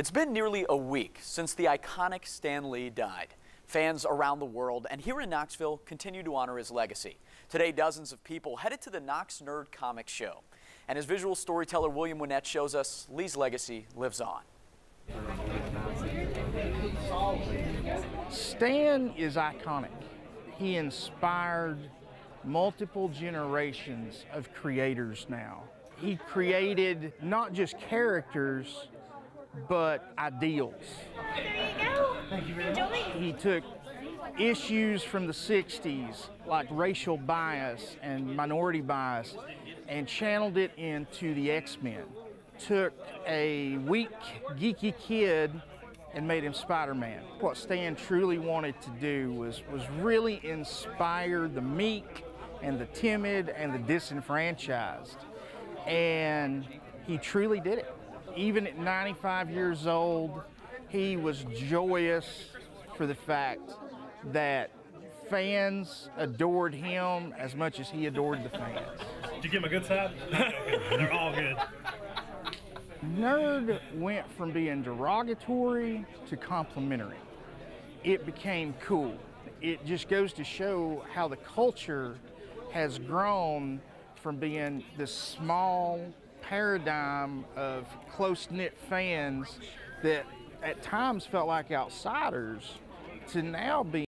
It's been nearly a week since the iconic Stan Lee died. Fans around the world and here in Knoxville continue to honor his legacy. Today, dozens of people headed to the Knox Nerd Comics Show. And as visual storyteller William Winnett shows us, Lee's legacy lives on. Stan is iconic. He inspired multiple generations of creators now. He created not just characters, but ideals. There you go. Thank you very much. He took issues from the 60s, like racial bias and minority bias, and channeled it into the X-Men. Took a weak, geeky kid and made him Spider-Man. What Stan truly wanted to do was really inspire the meek and the timid and the disenfranchised. And he truly did it. Even at 95 years old, he was joyous for the fact that fans adored him as much as he adored the fans. Did you get my good side? They're all good. Nerd went from being derogatory to complimentary. It became cool. It just goes to show how the culture has grown from being this small paradigm of close-knit fans that at times felt like outsiders to now being